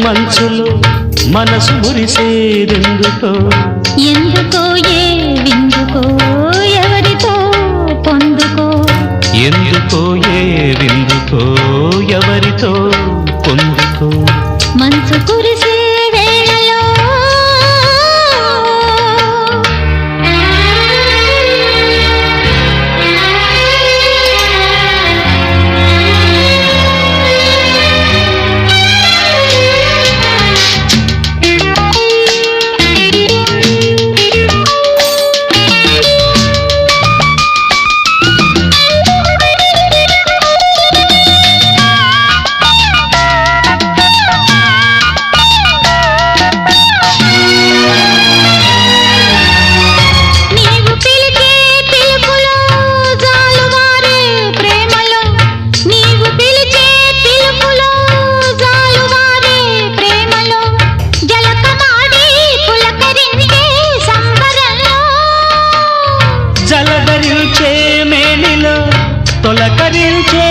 మంచులో మనసు మురిసేదెందుకో ఎందుకో ఏ విందుకో ఎవరితో పొందుకో ఎందుకో ఏ విందుకో ఎవరితో పొందుకో మంచు కురిసే వేళలో జలధరించే మేనిలో తొలకరించే